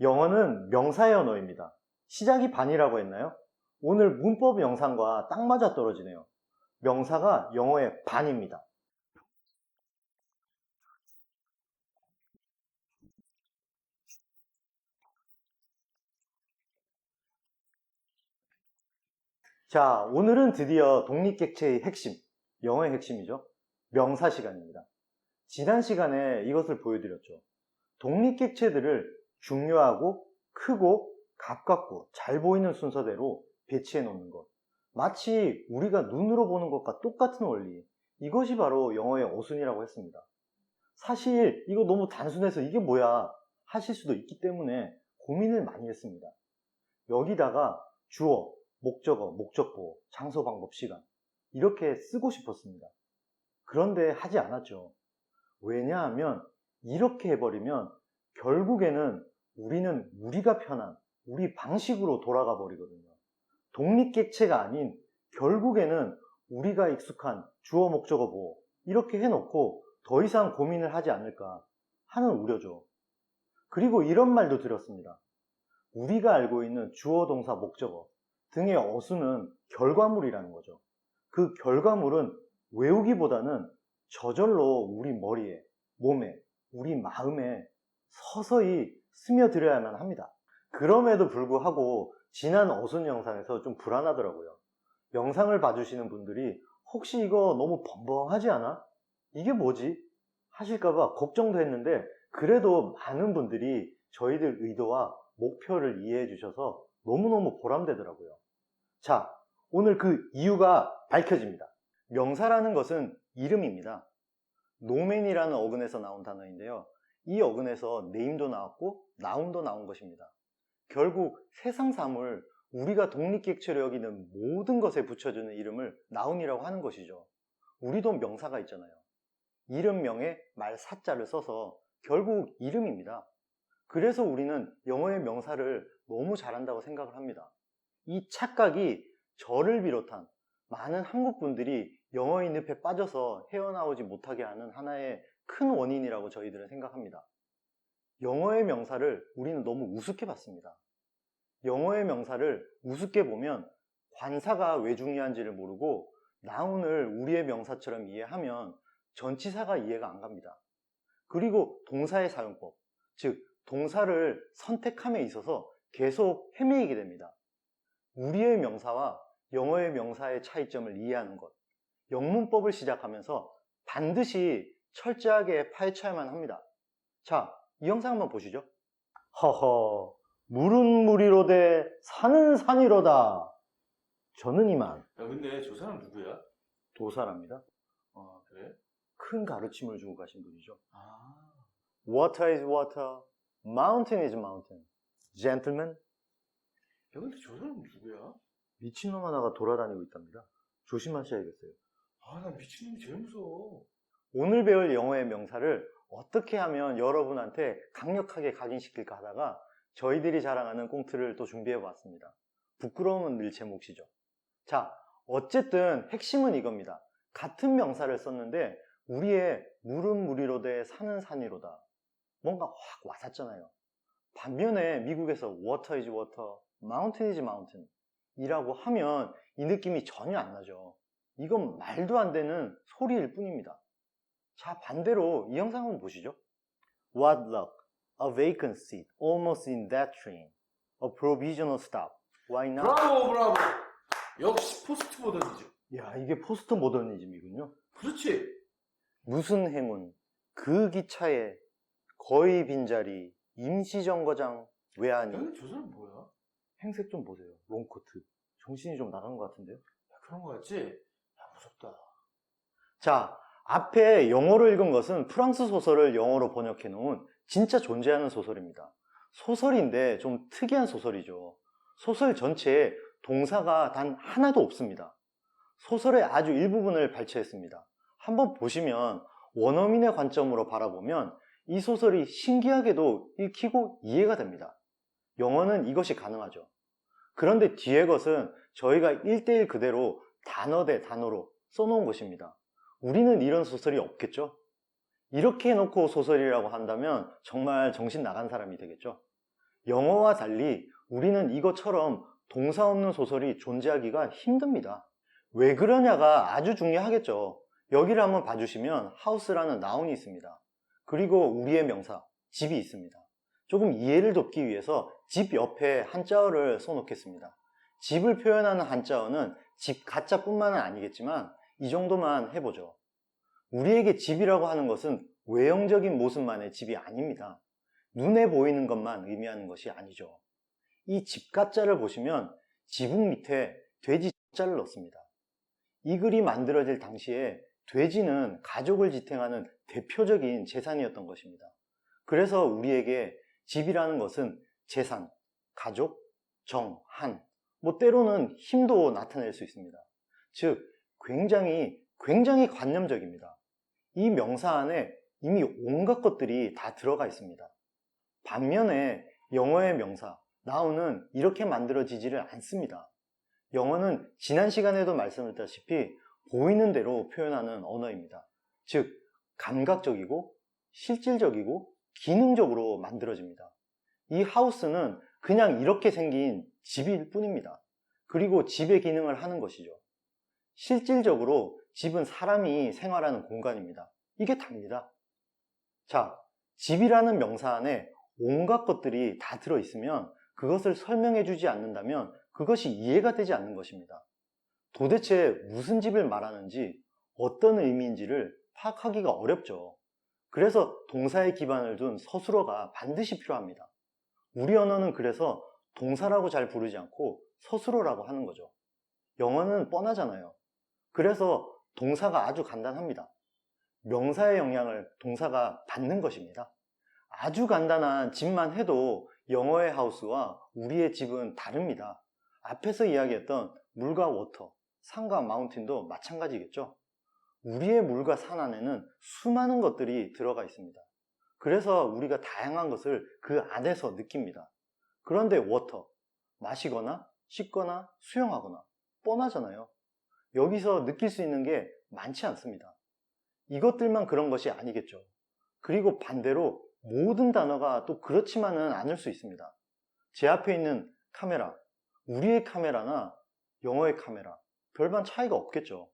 영어는 명사의 언어입니다. 시작이 반이라고 했나요? 오늘 문법 영상과 딱 맞아 떨어지네요. 명사가 영어의 반입니다. 자, 오늘은 드디어 독립객체의 핵심, 영어의 핵심이죠. 명사 시간입니다. 지난 시간에 이것을 보여드렸죠. 독립객체들을 중요하고 크고 가깝고 잘 보이는 순서대로 배치해 놓는 것. 마치 우리가 눈으로 보는 것과 똑같은 원리. 이것이 바로 영어의 어순이라고 했습니다. 사실 이거 너무 단순해서 이게 뭐야 하실 수도 있기 때문에 고민을 많이 했습니다. 여기다가 주어, 목적어, 목적보, 장소, 방법, 시간 이렇게 쓰고 싶었습니다. 그런데 하지 않았죠. 왜냐하면 이렇게 해버리면 결국에는 우리는 우리가 편한 우리 방식으로 돌아가 버리거든요. 독립객체가 아닌 결국에는 우리가 익숙한 주어, 목적어, 보어 이렇게 해놓고 더 이상 고민을 하지 않을까 하는 우려죠. 그리고 이런 말도 들었습니다. 우리가 알고 있는 주어, 동사, 목적어 등의 어순은 결과물이라는 거죠. 그 결과물은 외우기보다는 저절로 우리 머리에, 몸에, 우리 마음에 서서히 스며들어야만 합니다. 그럼에도 불구하고 지난 어순 영상에서 좀 불안하더라고요. 영상을 봐주시는 분들이 혹시 이거 너무 벙벙하지 않아? 이게 뭐지? 하실까봐 걱정도 했는데 그래도 많은 분들이 저희들 의도와 목표를 이해해 주셔서 너무너무 보람되더라고요. 자, 오늘 그 이유가 밝혀집니다. 명사라는 것은 이름입니다. 노맨이라는 어근에서 나온 단어인데요. 이 어근에서 네임도 나왔고 나운도 나온 것입니다. 결국 세상 사물, 우리가 독립객체로 여기는 모든 것에 붙여주는 이름을 나운이라고 하는 것이죠. 우리도 명사가 있잖아요. 이름명에 말사자를 써서 결국 이름입니다. 그래서 우리는 영어의 명사를 너무 잘한다고 생각을 합니다. 이 착각이 저를 비롯한 많은 한국 분들이 영어의 늪에 빠져서 헤어나오지 못하게 하는 하나의 큰 원인이라고 저희들은 생각합니다. 영어의 명사를 우리는 너무 우습게 봤습니다. 영어의 명사를 우습게 보면 관사가 왜 중요한지를 모르고 나운을 우리의 명사처럼 이해하면 전치사가 이해가 안 갑니다. 그리고 동사의 사용법, 즉 동사를 선택함에 있어서 계속 헤매이게 됩니다. 우리의 명사와 영어의 명사의 차이점을 이해하는 것, 영문법을 시작하면서 반드시 철저하게 파헤쳐야만 합니다. 자, 이 영상 한번 보시죠. 허허, 물은 물이로되 산은 산이로다. 저는 이만. 야, 근데 저 사람 누구야? 도사랍니다. 아, 그래? 큰 가르침을 주고 가신 분이죠. 아, Water is water, mountain is mountain. Gentlemen, 야, 근데 저 사람 누구야? 미친놈 하나가 돌아다니고 있답니다. 조심하셔야겠어요. 아, 난 미친놈이 제일 무서워. 오늘 배울 영어의 명사를 어떻게 하면 여러분한테 강력하게 각인시킬까 하다가 저희들이 자랑하는 꽁트를 또 준비해 봤습니다. 부끄러움은 늘 제 몫이죠. 자, 어쨌든 핵심은 이겁니다. 같은 명사를 썼는데 우리의 물은 물이로되 산은 산이로다. 뭔가 확 와닿잖아요. 반면에 미국에서 water is water, mountain is mountain 이라고 하면 이 느낌이 전혀 안 나죠. 이건 말도 안 되는 소리일 뿐입니다. 자, 반대로 이 영상 한번 보시죠. What luck, a vacant seat, almost in that train, a provisional stop, why not? 브라보, 브라보! 역시 포스트 모더니즘. 야, 이게 포스트 모더니즘이군요. 그렇지? 무슨 행운, 그 기차에 거의 빈자리, 임시정거장, 왜 야, 아니? 근데 저 사람 뭐야? 행색 좀 보세요. 롱코트. 정신이 좀 나간 것 같은데요? 야, 그런 거 같지? 야, 무섭다. 자, 앞에 영어로 읽은 것은 프랑스 소설을 영어로 번역해 놓은 진짜 존재하는 소설입니다. 소설인데 좀 특이한 소설이죠. 소설 전체에 동사가 단 하나도 없습니다. 소설의 아주 일부분을 발췌했습니다. 한번 보시면 원어민의 관점으로 바라보면 이 소설이 신기하게도 읽히고 이해가 됩니다. 영어는 이것이 가능하죠. 그런데 뒤에 것은 저희가 1대1 그대로 단어 대 단어로 써놓은 것입니다. 우리는 이런 소설이 없겠죠? 이렇게 해놓고 소설이라고 한다면 정말 정신 나간 사람이 되겠죠? 영어와 달리 우리는 이것처럼 동사 없는 소설이 존재하기가 힘듭니다. 왜 그러냐가 아주 중요하겠죠. 여기를 한번 봐주시면 house라는 나운이 있습니다. 그리고 우리의 명사, 집이 있습니다. 조금 이해를 돕기 위해서 집 옆에 한자어를 써놓겠습니다. 집을 표현하는 한자어는 집 가짜뿐만은 아니겠지만 이 정도만 해보죠. 우리에게 집이라고 하는 것은 외형적인 모습만의 집이 아닙니다. 눈에 보이는 것만 의미하는 것이 아니죠. 이 집 가짜를 보시면 지붕 밑에 돼지 자를 넣습니다. 이 글이 만들어질 당시에 돼지는 가족을 지탱하는 대표적인 재산이었던 것입니다. 그래서 우리에게 집이라는 것은 재산, 가족, 정, 한, 때로는 힘도 나타낼 수 있습니다. 즉, 굉장히 관념적입니다. 이 명사 안에 이미 온갖 것들이 다 들어가 있습니다. 반면에 영어의 명사, now는 이렇게 만들어지지를 않습니다. 영어는 지난 시간에도 말씀드렸다시피 보이는 대로 표현하는 언어입니다. 즉, 감각적이고 실질적이고 기능적으로 만들어집니다. 이 하우스는 그냥 이렇게 생긴 집일 뿐입니다. 그리고 집의 기능을 하는 것이죠. 실질적으로 집은 사람이 생활하는 공간입니다. 이게 답니다. 자, 집이라는 명사 안에 온갖 것들이 다 들어있으면 그것을 설명해 주지 않는다면 그것이 이해가 되지 않는 것입니다. 도대체 무슨 집을 말하는지 어떤 의미인지를 파악하기가 어렵죠. 그래서 동사에 기반을 둔 서술어가 반드시 필요합니다. 우리 언어는 그래서 동사라고 잘 부르지 않고 서술어라고 하는 거죠. 영어는 뻔하잖아요. 그래서 동사가 아주 간단합니다. 명사의 영향을 동사가 받는 것입니다. 아주 간단한 집만 해도 영어의 하우스와 우리의 집은 다릅니다. 앞에서 이야기했던 물과 워터, 산과 마운틴도 마찬가지겠죠. 우리의 물과 산 안에는 수많은 것들이 들어가 있습니다. 그래서 우리가 다양한 것을 그 안에서 느낍니다. 그런데 워터, 마시거나 씻거나 수영하거나 뻔하잖아요. 여기서 느낄 수 있는 게 많지 않습니다. 이것들만 그런 것이 아니겠죠. 그리고 반대로 모든 단어가 또 그렇지만은 않을 수 있습니다. 제 앞에 있는 카메라, 우리의 카메라나 영어의 카메라, 별반 차이가 없겠죠.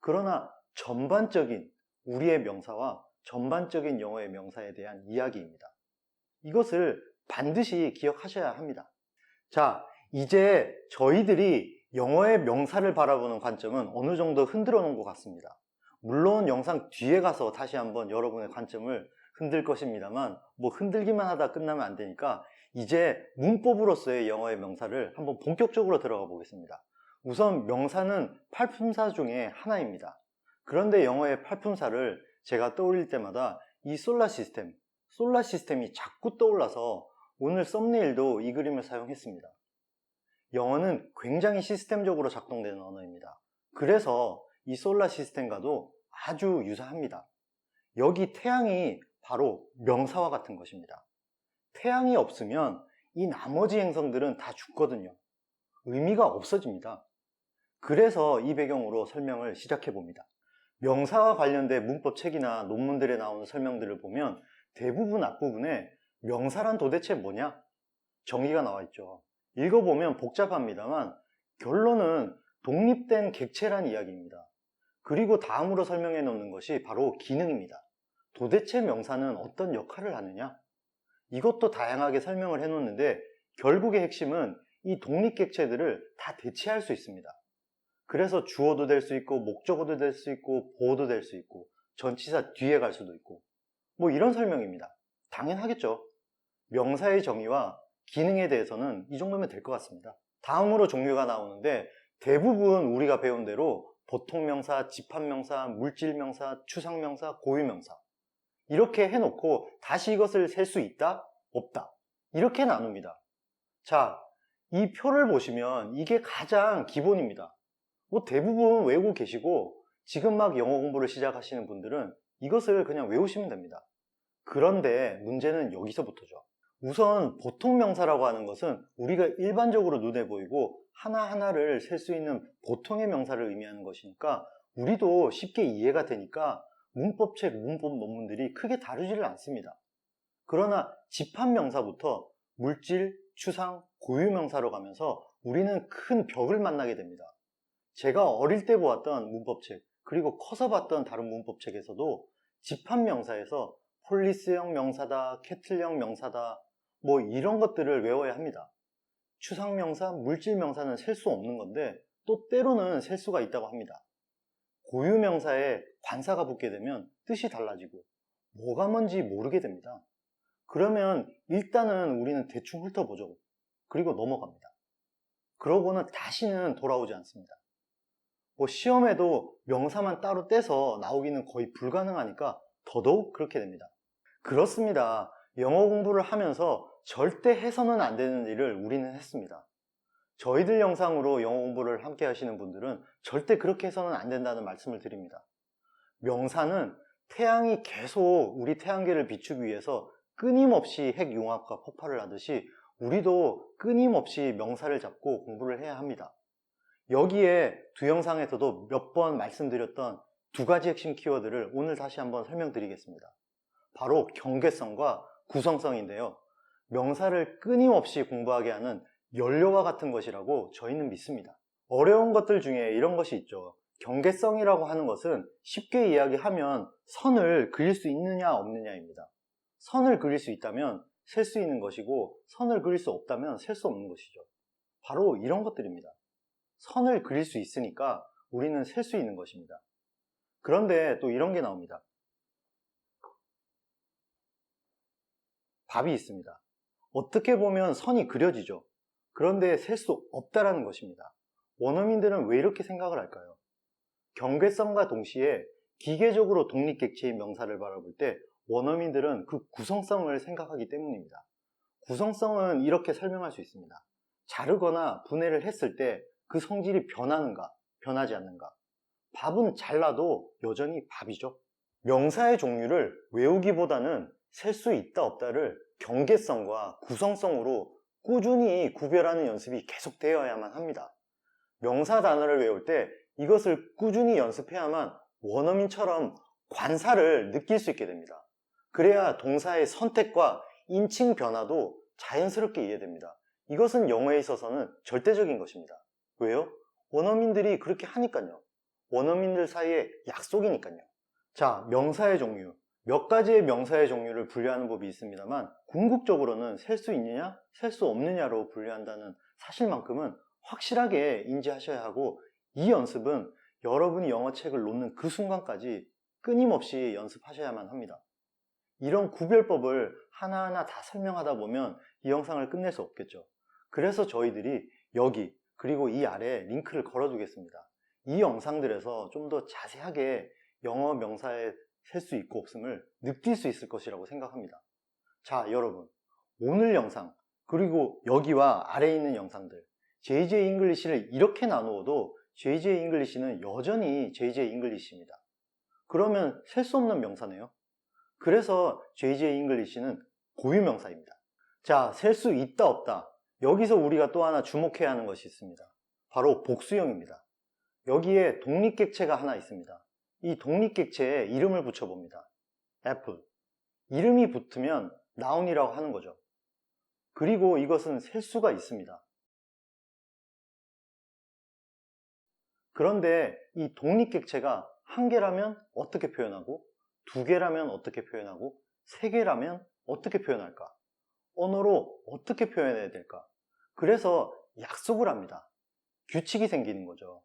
그러나 전반적인 우리의 명사와 전반적인 영어의 명사에 대한 이야기입니다. 이것을 반드시 기억하셔야 합니다. 자, 이제 저희들이 영어의 명사를 바라보는 관점은 어느 정도 흔들어 놓은 것 같습니다. 물론 영상 뒤에 가서 다시 한번 여러분의 관점을 흔들 것입니다만 흔들기만 하다 끝나면 안 되니까 이제 문법으로서의 영어의 명사를 한번 본격적으로 들어가 보겠습니다. 우선 명사는 팔품사 중에 하나입니다. 그런데 영어의 팔품사를 제가 떠올릴 때마다 이 솔라 시스템이 자꾸 떠올라서 오늘 썸네일도 이 그림을 사용했습니다. 영어는 굉장히 시스템적으로 작동되는 언어입니다. 그래서 이 솔라 시스템과도 아주 유사합니다. 여기 태양이 바로 명사와 같은 것입니다. 태양이 없으면 이 나머지 행성들은 다 죽거든요. 의미가 없어집니다. 그래서 이 배경으로 설명을 시작해 봅니다. 명사와 관련된 문법 책이나 논문들에 나오는 설명들을 보면 대부분 앞부분에 명사란 도대체 뭐냐? 정의가 나와 있죠. 읽어보면 복잡합니다만 결론은 독립된 객체란 이야기입니다. 그리고 다음으로 설명해 놓는 것이 바로 기능입니다. 도대체 명사는 어떤 역할을 하느냐? 이것도 다양하게 설명을 해 놓는데 결국의 핵심은 이 독립객체들을 다 대체할 수 있습니다. 그래서 주어도 될 수 있고 목적어도 될 수 있고 보어도 될 수 있고 전치사 뒤에 갈 수도 있고 이런 설명입니다. 당연하겠죠. 명사의 정의와 기능에 대해서는 이 정도면 될 것 같습니다. 다음으로 종류가 나오는데 대부분 우리가 배운 대로 보통명사, 집합명사, 물질명사, 추상명사, 고유명사 이렇게 해놓고 다시 이것을 셀 수 있다? 없다. 이렇게 나눕니다. 자, 이 표를 보시면 이게 가장 기본입니다. 대부분 외우고 계시고 지금 막 영어 공부를 시작하시는 분들은 이것을 그냥 외우시면 됩니다. 그런데 문제는 여기서부터죠. 우선 보통명사라고 하는 것은 우리가 일반적으로 눈에 보이고 하나하나를 셀 수 있는 보통의 명사를 의미하는 것이니까 우리도 쉽게 이해가 되니까 문법책, 문법 논문들이 크게 다루지를 않습니다. 그러나 집합명사부터 물질, 추상, 고유명사로 가면서 우리는 큰 벽을 만나게 됩니다. 제가 어릴 때 보았던 문법책, 그리고 커서 봤던 다른 문법책에서도 집합명사에서 폴리스형 명사다, 캐틀형 명사다, 뭐 이런 것들을 외워야 합니다. 추상명사, 물질명사는 셀 수 없는 건데 또 때로는 셀 수가 있다고 합니다. 고유명사에 관사가 붙게 되면 뜻이 달라지고 뭐가 뭔지 모르게 됩니다. 그러면 일단은 우리는 대충 훑어보죠. 그리고 넘어갑니다. 그러고는 다시는 돌아오지 않습니다. 뭐 시험에도 명사만 따로 떼서 나오기는 거의 불가능하니까 더더욱 그렇게 됩니다. 그렇습니다. 영어 공부를 하면서 절대 해서는 안 되는 일을 우리는 했습니다. 저희들 영상으로 영어 공부를 함께 하시는 분들은 절대 그렇게 해서는 안 된다는 말씀을 드립니다. 명사는 태양이 계속 우리 태양계를 비추기 위해서 끊임없이 핵융합과 폭발을 하듯이 우리도 끊임없이 명사를 잡고 공부를 해야 합니다. 여기에 두 영상에서도 몇 번 말씀드렸던 두 가지 핵심 키워드를 오늘 다시 한번 설명드리겠습니다. 바로 경계성과 구성성인데요. 명사를 끊임없이 공부하게 하는 연료와 같은 것이라고 저희는 믿습니다. 어려운 것들 중에 이런 것이 있죠. 경계성이라고 하는 것은 쉽게 이야기하면 선을 그릴 수 있느냐 없느냐입니다. 선을 그릴 수 있다면 셀 수 있는 것이고 선을 그릴 수 없다면 셀 수 없는 것이죠. 바로 이런 것들입니다. 선을 그릴 수 있으니까 우리는 셀 수 있는 것입니다. 그런데 또 이런 게 나옵니다. 답이 있습니다. 어떻게 보면 선이 그려지죠. 그런데 셀 수 없다라는 것입니다. 원어민들은 왜 이렇게 생각을 할까요? 경계성과 동시에 기계적으로 독립객체인 명사를 바라볼 때 원어민들은 그 구성성을 생각하기 때문입니다. 구성성은 이렇게 설명할 수 있습니다. 자르거나 분해를 했을 때 그 성질이 변하는가, 변하지 않는가. 밥은 잘라도 여전히 밥이죠. 명사의 종류를 외우기보다는 셀 수 있다 없다를 경계성과 구성성으로 꾸준히 구별하는 연습이 계속되어야만 합니다. 명사 단어를 외울 때 이것을 꾸준히 연습해야만 원어민처럼 관사를 느낄 수 있게 됩니다. 그래야 동사의 선택과 인칭 변화도 자연스럽게 이해됩니다. 이것은 영어에 있어서는 절대적인 것입니다. 왜요? 원어민들이 그렇게 하니까요. 원어민들 사이의 약속이니까요. 자, 명사의 종류. 몇 가지의 명사의 종류를 분류하는 법이 있습니다만 궁극적으로는 셀 수 있느냐, 셀 수 없느냐로 분류한다는 사실만큼은 확실하게 인지하셔야 하고 이 연습은 여러분이 영어책을 놓는 그 순간까지 끊임없이 연습하셔야만 합니다. 이런 구별법을 하나하나 다 설명하다 보면 이 영상을 끝낼 수 없겠죠. 그래서 저희들이 여기 그리고 이 아래에 링크를 걸어두겠습니다. 이 영상들에서 좀 더 자세하게 영어 명사에 셀 수 있고 없음을 느낄 수 있을 것이라고 생각합니다. 자, 여러분, 오늘 영상 그리고 여기와 아래에 있는 영상들 JJ 잉글리시를 이렇게 나누어도 JJ 잉글리시는 여전히 JJ 잉글리시입니다. 그러면 셀 수 없는 명사네요. 그래서 JJ 잉글리시는 고유명사입니다. 자, 셀 수 있다 없다. 여기서 우리가 또 하나 주목해야 하는 것이 있습니다. 바로 복수형입니다. 여기에 독립객체가 하나 있습니다. 이 독립객체에 이름을 붙여봅니다. 애플. 이름이 붙으면 noun이라고 하는 거죠. 그리고 이것은 셀 수가 있습니다. 그런데 이 독립객체가 한 개라면 어떻게 표현하고 두 개라면 어떻게 표현하고 세 개라면 어떻게 표현할까? 언어로 어떻게 표현해야 될까? 그래서 약속을 합니다. 규칙이 생기는 거죠.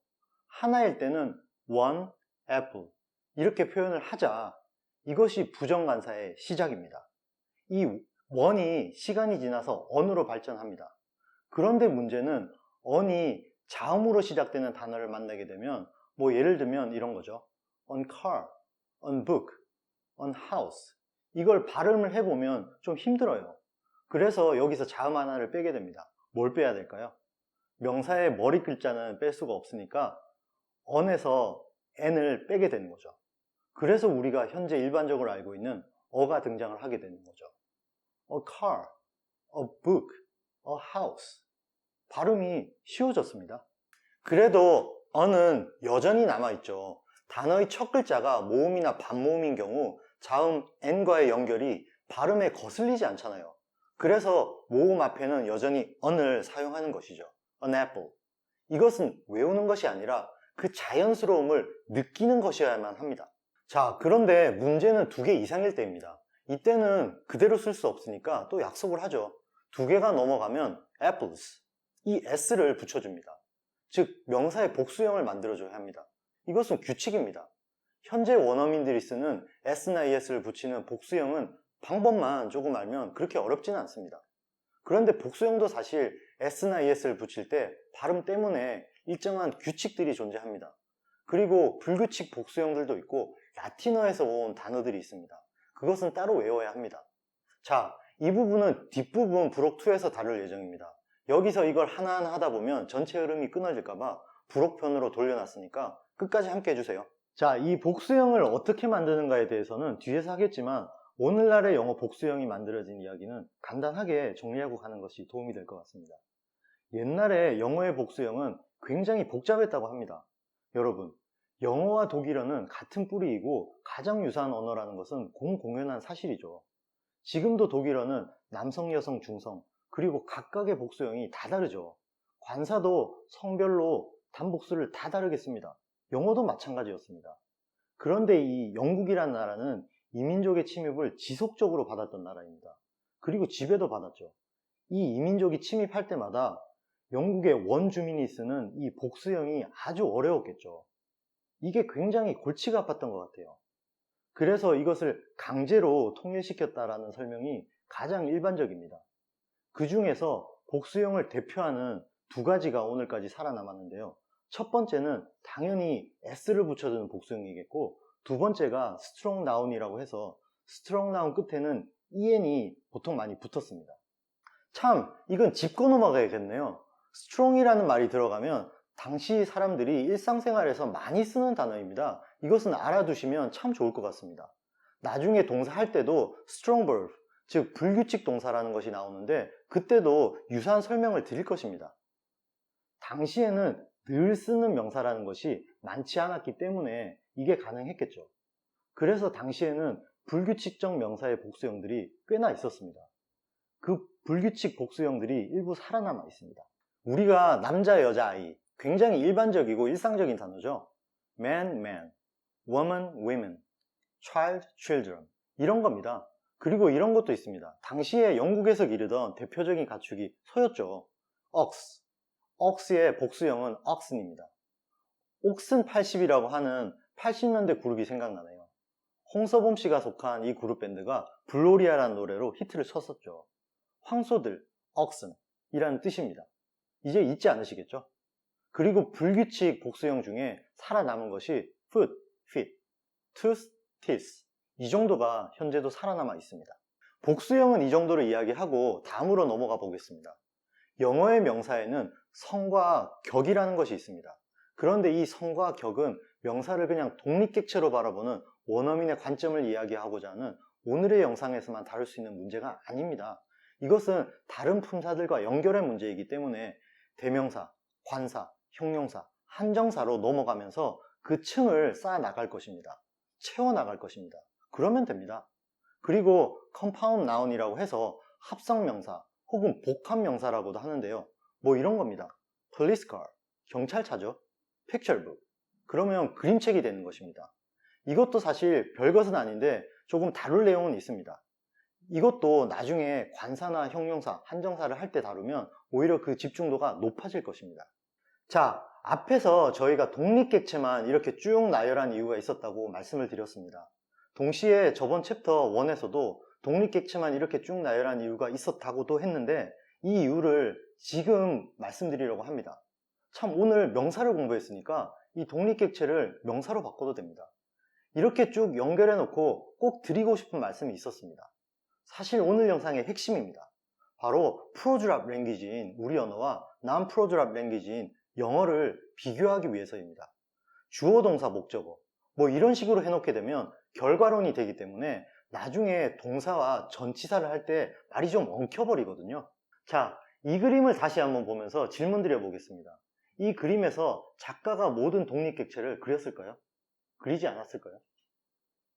하나일 때는 one apple 이렇게 표현을 하자. 이것이 부정관사의 시작입니다. 이 one이 시간이 지나서 on으로 발전합니다. 그런데 문제는 on이 자음으로 시작되는 단어를 만나게 되면 뭐 예를 들면 이런 거죠. on car, on book, on house 이걸 발음을 해보면 좀 힘들어요. 그래서 여기서 자음 하나를 빼게 됩니다. 뭘 빼야 될까요? 명사의 머리 글자는 뺄 수가 없으니까 on에서 n을 빼게 되는 거죠. 그래서 우리가 현재 일반적으로 알고 있는 어가 등장을 하게 되는 거죠. A car, a book, a house 발음이 쉬워졌습니다. 그래도 어는 여전히 남아있죠. 단어의 첫 글자가 모음이나 반모음인 경우 자음 n과의 연결이 발음에 거슬리지 않잖아요. 그래서 모음 앞에는 여전히 on을 사용하는 것이죠. An apple. 이것은 외우는 것이 아니라 그 자연스러움을 느끼는 것이어야만 합니다. 자, 그런데 문제는 2개 이상일 때입니다. 이때는 그대로 쓸 수 없으니까 또 약속을 하죠. 2개가 넘어가면 apples, 이 s를 붙여줍니다. 즉 명사의 복수형을 만들어줘야 합니다. 이것은 규칙입니다. 현재 원어민들이 쓰는 s나 es를 붙이는 복수형은 방법만 조금 알면 그렇게 어렵지는 않습니다. 그런데 복수형도 사실 s나 es를 붙일 때 발음 때문에 일정한 규칙들이 존재합니다. 그리고 불규칙 복수형들도 있고 라틴어에서 온 단어들이 있습니다. 그것은 따로 외워야 합니다. 자, 이 부분은 뒷부분 부록2에서 다룰 예정입니다. 여기서 이걸 하나하나 하다 보면 전체 흐름이 끊어질까봐 부록편으로 돌려놨으니까 끝까지 함께 해주세요. 자, 이 복수형을 어떻게 만드는가에 대해서는 뒤에서 하겠지만 오늘날의 영어 복수형이 만들어진 이야기는 간단하게 정리하고 가는 것이 도움이 될 것 같습니다. 옛날에 영어의 복수형은 굉장히 복잡했다고 합니다. 여러분, 영어와 독일어는 같은 뿌리이고 가장 유사한 언어라는 것은 공공연한 사실이죠. 지금도 독일어는 남성, 여성, 중성, 그리고 각각의 복수형이 다 다르죠. 관사도 성별로 단복수를 다 다르겠습니다. 영어도 마찬가지였습니다. 그런데 이 영국이라는 나라는 이민족의 침입을 지속적으로 받았던 나라입니다. 그리고 지배도 받았죠. 이 이민족이 침입할 때마다 영국의 원주민이 쓰는 이 복수형이 아주 어려웠겠죠. 이게 굉장히 골치가 아팠던 것 같아요. 그래서 이것을 강제로 통일시켰다라는 설명이 가장 일반적입니다. 그 중에서 복수형을 대표하는 2가지가 오늘까지 살아남았는데요. 첫 번째는 당연히 s를 붙여주는 복수형이겠고, 2번째가 strong noun이라고 해서 strong noun 끝에는 en이 보통 많이 붙었습니다. 참, 이건 짚고 넘어가야겠네요. strong이라는 말이 들어가면 당시 사람들이 일상생활에서 많이 쓰는 단어입니다. 이것은 알아두시면 참 좋을 것 같습니다. 나중에 동사 할 때도 strong verb, 즉 불규칙 동사라는 것이 나오는데 그때도 유사한 설명을 드릴 것입니다. 당시에는 늘 쓰는 명사라는 것이 많지 않았기 때문에 이게 가능했겠죠. 그래서 당시에는 불규칙적 명사의 복수형들이 꽤나 있었습니다. 그 불규칙 복수형들이 일부 살아남아 있습니다. 우리가 남자, 여자, 아이, 굉장히 일반적이고 일상적인 단어죠. man, man, woman, women, child, children 이런 겁니다. 그리고 이런 것도 있습니다. 당시에 영국에서 기르던 대표적인 가축이 소였죠. ox, ox의 복수형은 oxen입니다. 옥슨 80이라고 하는 80년대 그룹이 생각나네요. 홍서범 씨가 속한 이 그룹 밴드가 블로리아라는 노래로 히트를 쳤었죠. 황소들, oxen 이라는 뜻입니다. 이제 잊지 않으시겠죠? 그리고 불규칙 복수형 중에 살아남은 것이 foot, feet, tooth, teeth 이 정도가 현재도 살아남아 있습니다. 복수형은 이 정도로 이야기하고 다음으로 넘어가 보겠습니다. 영어의 명사에는 성과 격이라는 것이 있습니다. 그런데 이 성과 격은 명사를 그냥 독립객체로 바라보는 원어민의 관점을 이야기하고자 하는 오늘의 영상에서만 다룰 수 있는 문제가 아닙니다. 이것은 다른 품사들과 연결의 문제이기 때문에 대명사, 관사, 형용사, 한정사로 넘어가면서 그 층을 쌓아 나갈 것입니다. 채워 나갈 것입니다. 그러면 됩니다. 그리고 compound noun이라고 해서 합성명사 혹은 복합명사라고도 하는데요. 뭐 이런 겁니다. police car, 경찰차죠. picture book, 그러면 그림책이 되는 것입니다. 이것도 사실 별것은 아닌데 조금 다룰 내용은 있습니다. 이것도 나중에 관사나 형용사, 한정사를 할 때 다루면 오히려 그 집중도가 높아질 것입니다. 자, 앞에서 저희가 독립객체만 이렇게 쭉 나열한 이유가 있었다고 말씀을 드렸습니다. 동시에 저번 챕터 1에서도 독립객체만 이렇게 쭉 나열한 이유가 있었다고도 했는데 이 이유를 지금 말씀드리려고 합니다. 참 오늘 명사를 공부했으니까 이 독립객체를 명사로 바꿔도 됩니다. 이렇게 쭉 연결해 놓고 꼭 드리고 싶은 말씀이 있었습니다. 사실 오늘 영상의 핵심입니다. 바로 프로드랍 랭귀지인 우리 언어와 난 프로드랍 랭귀지인 영어를 비교하기 위해서입니다. 주어 동사 목적어 뭐 이런 식으로 해놓게 되면 결과론이 되기 때문에 나중에 동사와 전치사를 할 때 말이 좀 엉켜버리거든요. 자, 이 그림을 다시 한번 보면서 질문 드려보겠습니다. 이 그림에서 작가가 모든 독립객체를 그렸을까요? 그리지 않았을까요?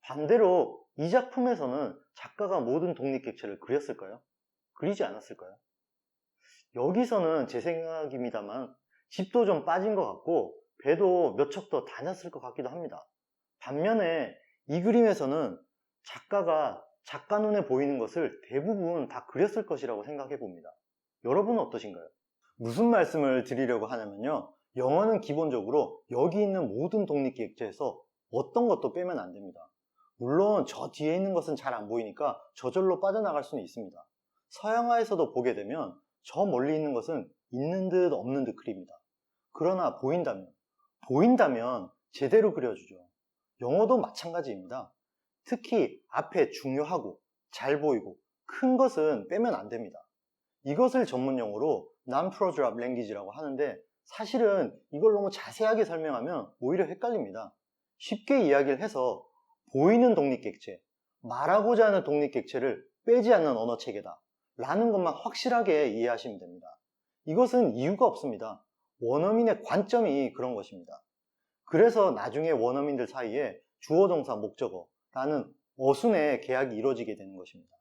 반대로 이 작품에서는 작가가 모든 독립객체를 그렸을까요? 그리지 않았을까요? 여기서는 제 생각입니다만 집도 좀 빠진 것 같고 배도 몇 척 더 다녔을 것 같기도 합니다. 반면에 이 그림에서는 작가가 작가 눈에 보이는 것을 대부분 다 그렸을 것이라고 생각해 봅니다. 여러분은 어떠신가요? 무슨 말씀을 드리려고 하냐면요. 영어는 기본적으로 여기 있는 모든 독립기획체에서 어떤 것도 빼면 안 됩니다. 물론 저 뒤에 있는 것은 잘 안 보이니까 저절로 빠져나갈 수는 있습니다. 서양화에서도 보게 되면 저 멀리 있는 것은 있는 듯 없는 듯 그립니다. 그러나 보인다면 제대로 그려주죠. 영어도 마찬가지입니다. 특히 앞에 중요하고 잘 보이고 큰 것은 빼면 안 됩니다. 이것을 전문 용어로 Non-Prodraft Language라고 하는데 사실은 이걸 너무 자세하게 설명하면 오히려 헷갈립니다. 쉽게 이야기를 해서 보이는 독립객체, 말하고자 하는 독립객체를 빼지 않는 언어체계다 라는 것만 확실하게 이해하시면 됩니다. 이것은 이유가 없습니다. 원어민의 관점이 그런 것입니다. 그래서 나중에 원어민들 사이에 주어, 동사, 목적어라는 어순의 계약이 이루어지게 되는 것입니다.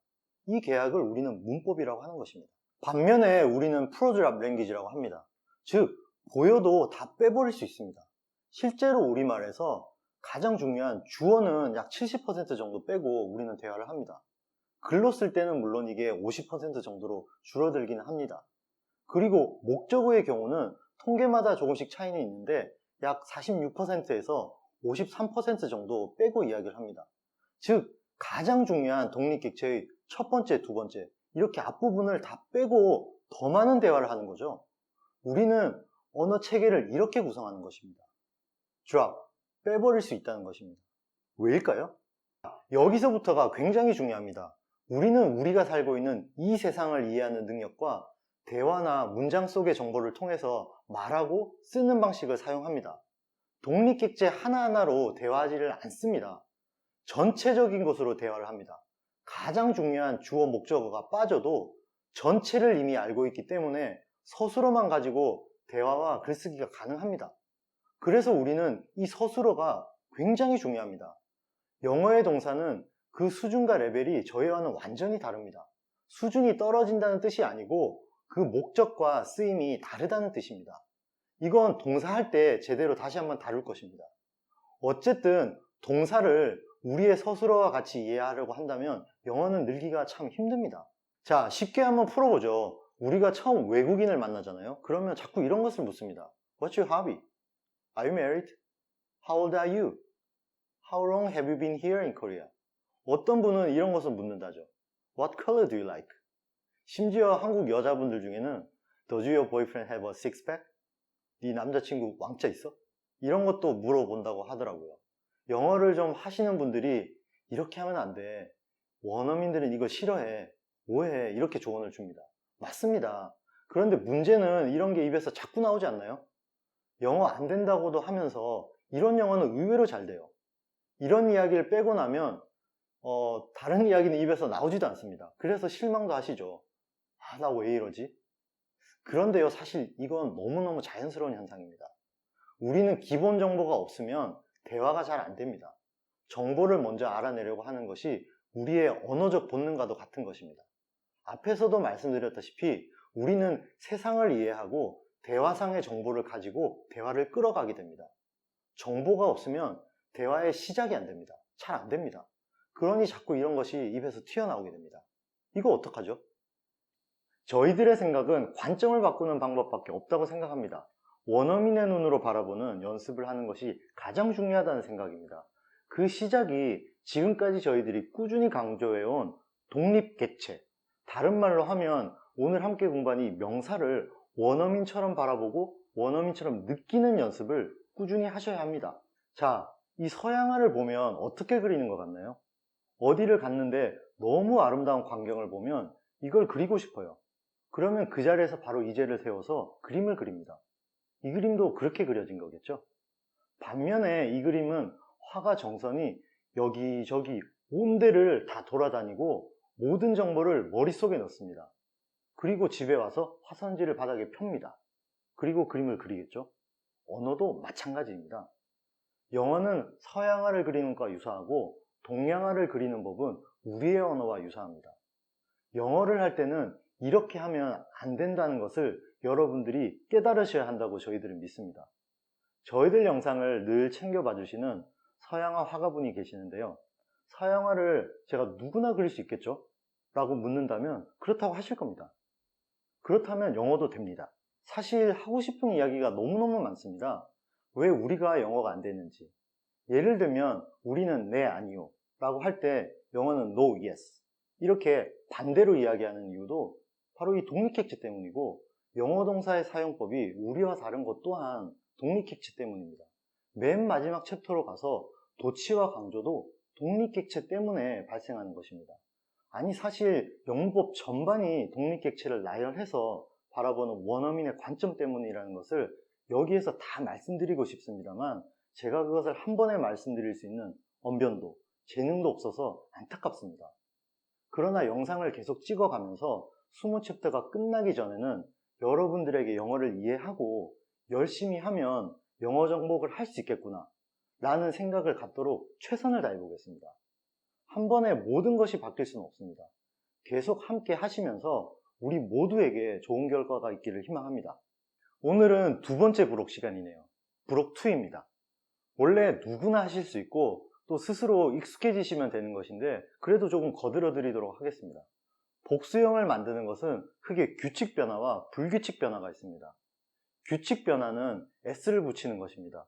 이 계약을 우리는 문법이라고 하는 것입니다. 반면에 우리는 프로드랍 랭귀지라고 합니다. 즉, 보여도 다 빼버릴 수 있습니다. 실제로 우리말에서 가장 중요한 주어는 약 70% 정도 빼고 우리는 대화를 합니다. 글로 쓸 때는 물론 이게 50% 정도로 줄어들기는 합니다. 그리고 목적어의 경우는 통계마다 조금씩 차이는 있는데 약 46%에서 53% 정도 빼고 이야기를 합니다. 즉, 가장 중요한 독립객체의 첫 번째, 두 번째 이렇게 앞부분을 다 빼고 더 많은 대화를 하는 거죠. 우리는 언어 체계를 이렇게 구성하는 것입니다. drop, 빼버릴 수 있다는 것입니다. 왜일까요? 여기서부터가 굉장히 중요합니다. 우리는 우리가 살고 있는 이 세상을 이해하는 능력과 대화나 문장 속의 정보를 통해서 말하고 쓰는 방식을 사용합니다. 독립객체 하나하나로 대화하지를 않습니다. 전체적인 것으로 대화를 합니다. 가장 중요한 주어 목적어가 빠져도 전체를 이미 알고 있기 때문에 서술어만 가지고 대화와 글쓰기가 가능합니다. 그래서 우리는 이 서술어가 굉장히 중요합니다. 영어의 동사는 그 수준과 레벨이 저희와는 완전히 다릅니다. 수준이 떨어진다는 뜻이 아니고 그 목적과 쓰임이 다르다는 뜻입니다. 이건 동사할 때 제대로 다시 한번 다룰 것입니다. 어쨌든 동사를 우리의 서술어와 같이 이해하려고 한다면 영어는 늘기가 참 힘듭니다. 자, 쉽게 한번 풀어보죠. 우리가 처음 외국인을 만나잖아요. 그러면 자꾸 이런 것을 묻습니다. What's your hobby? Are you married? How old are you? How long have you been here in Korea? 어떤 분은 이런 것을 묻는다죠. What color do you like? 심지어 한국 여자분들 중에는 Does your boyfriend have a six-pack? 네 남자친구 왕자 있어? 이런 것도 물어본다고 하더라고요. 영어를 좀 하시는 분들이 이렇게 하면 안 돼. 원어민들은 이거 싫어해. 오해해. 이렇게 조언을 줍니다. 맞습니다. 그런데 문제는 이런 게 입에서 자꾸 나오지 않나요? 영어 안 된다고도 하면서 이런 영어는 의외로 잘 돼요. 이런 이야기를 빼고 나면 다른 이야기는 입에서 나오지도 않습니다. 그래서 실망도 하시죠. 아, 나 왜 이러지? 그런데요, 사실 이건 너무너무 자연스러운 현상입니다. 우리는 기본 정보가 없으면 대화가 잘 안 됩니다. 정보를 먼저 알아내려고 하는 것이 우리의 언어적 본능과도 같은 것입니다. 앞에서도 말씀드렸다시피 우리는 세상을 이해하고 대화상의 정보를 가지고 대화를 끌어가게 됩니다. 정보가 없으면 대화의 시작이 안 됩니다. 잘 안 됩니다. 그러니 자꾸 이런 것이 입에서 튀어나오게 됩니다. 이거 어떡하죠? 저희들의 생각은 관점을 바꾸는 방법밖에 없다고 생각합니다. 원어민의 눈으로 바라보는 연습을 하는 것이 가장 중요하다는 생각입니다. 그 시작이 지금까지 저희들이 꾸준히 강조해온 독립개체, 다른 말로 하면 오늘 함께 공부한 이 명사를 원어민처럼 바라보고 원어민처럼 느끼는 연습을 꾸준히 하셔야 합니다. 자, 이 서양화를 보면 어떻게 그리는 것 같나요? 어디를 갔는데 너무 아름다운 광경을 보면 이걸 그리고 싶어요. 그러면 그 자리에서 바로 이제를 세워서 그림을 그립니다. 이 그림도 그렇게 그려진 거겠죠? 반면에 이 그림은 화가 정선이 여기저기 온 데를 다 돌아다니고 모든 정보를 머릿속에 넣습니다. 그리고 집에 와서 화선지를 바닥에 펴니다. 그리고 그림을 그리겠죠? 언어도 마찬가지입니다. 영어는 서양화를 그리는 것과 유사하고 동양화를 그리는 법은 우리의 언어와 유사합니다. 영어를 할 때는 이렇게 하면 안 된다는 것을 여러분들이 깨달으셔야 한다고 저희들은 믿습니다. 저희들 영상을 늘 챙겨봐 주시는 서양화 화가분이 계시는데요. 서양화를 제가 누구나 그릴 수 있겠죠? 라고 묻는다면 그렇다고 하실 겁니다. 그렇다면 영어도 됩니다. 사실 하고 싶은 이야기가 너무너무 많습니다. 왜 우리가 영어가 안 되는지. 예를 들면 우리는 네, 아니요 라고 할 때 영어는 no, yes 이렇게 반대로 이야기하는 이유도 바로 이 독립객체 때문이고, 영어 동사의 사용법이 우리와 다른 것 또한 독립객체 때문입니다. 맨 마지막 챕터로 가서 도치와 강조도 독립객체 때문에 발생하는 것입니다. 아니 사실 영문법 전반이 독립객체를 나열해서 바라보는 원어민의 관점 때문이라는 것을 여기에서 다 말씀드리고 싶습니다만, 제가 그것을 한 번에 말씀드릴 수 있는 언변도 재능도 없어서 안타깝습니다. 그러나 영상을 계속 찍어가면서 20챕터가 끝나기 전에는 여러분들에게 영어를 이해하고 열심히 하면 영어 정복을 할 수 있겠구나 라는 생각을 갖도록 최선을 다해 보겠습니다. 한 번에 모든 것이 바뀔 수는 없습니다. 계속 함께 하시면서 우리 모두에게 좋은 결과가 있기를 희망합니다. 오늘은 두 번째 부록 시간이네요. 부록 2입니다. 원래 누구나 하실 수 있고 또 스스로 익숙해지시면 되는 것인데, 그래도 조금 거들어 드리도록 하겠습니다. 복수형을 만드는 것은 크게 규칙 변화와 불규칙 변화가 있습니다. 규칙 변화는 s를 붙이는 것입니다.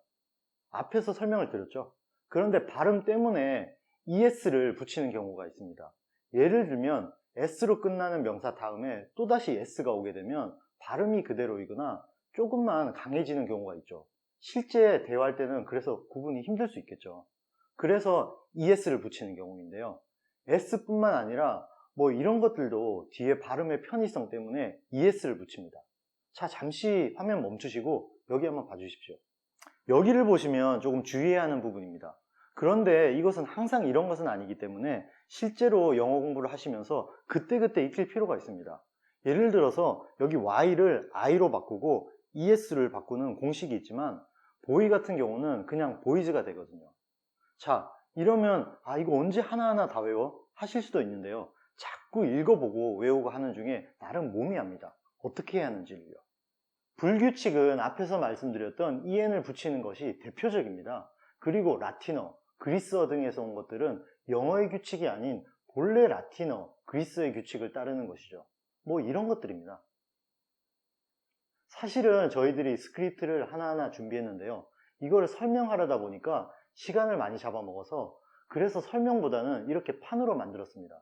앞에서 설명을 드렸죠. 그런데 발음 때문에 es를 붙이는 경우가 있습니다. 예를 들면 s로 끝나는 명사 다음에 또다시 s가 오게 되면 발음이 그대로이거나 조금만 강해지는 경우가 있죠. 실제 대화할 때는 그래서 구분이 힘들 수 있겠죠. 그래서 es를 붙이는 경우인데요. s뿐만 아니라 뭐 이런 것들도 뒤에 발음의 편의성 때문에 es를 붙입니다. 자, 잠시 화면 멈추시고 여기 한번 봐주십시오. 여기를 보시면 조금 주의해야 하는 부분입니다. 그런데 이것은 항상 이런 것은 아니기 때문에 실제로 영어 공부를 하시면서 그때그때 익힐 필요가 있습니다. 예를 들어서 여기 y를 i로 바꾸고 es를 바꾸는 공식이 있지만, 보이 같은 경우는 그냥 보이즈가 되거든요. 자, 이러면 이거 언제 하나하나 다 외워? 하실 수도 있는데요. 자꾸 읽어보고 외우고 하는 중에 나름 몸이 압니다. 어떻게 해야 하는지를요. 불규칙은 앞에서 말씀드렸던 en을 붙이는 것이 대표적입니다. 그리고 라틴어, 그리스어 등에서 온 것들은 영어의 규칙이 아닌 본래 라틴어, 그리스어의 규칙을 따르는 것이죠. 뭐 이런 것들입니다. 사실은 저희들이 스크립트를 하나하나 준비했는데요. 이걸 설명하려다 보니까 시간을 많이 잡아먹어서, 그래서 설명보다는 이렇게 판으로 만들었습니다.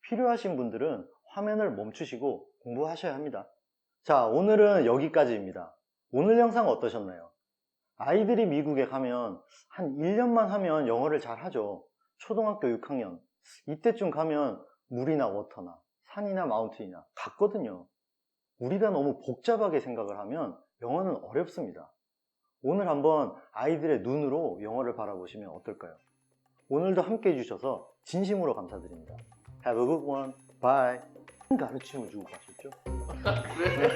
필요하신 분들은 화면을 멈추시고 공부하셔야 합니다. 자, 오늘은 여기까지입니다. 오늘 영상 어떠셨나요? 아이들이 미국에 가면 한 1년만 하면 영어를 잘 하죠. 초등학교 6학년 이때쯤 가면 물이나 워터나 산이나 마운틴이나 같거든요. 우리가 너무 복잡하게 생각을 하면 영어는 어렵습니다. 오늘 한번 아이들의 눈으로 영어를 바라보시면 어떨까요? 오늘도 함께 해주셔서 진심으로 감사드립니다. Have a good one. Bye. 가르침을 주고 가셨죠? 그래?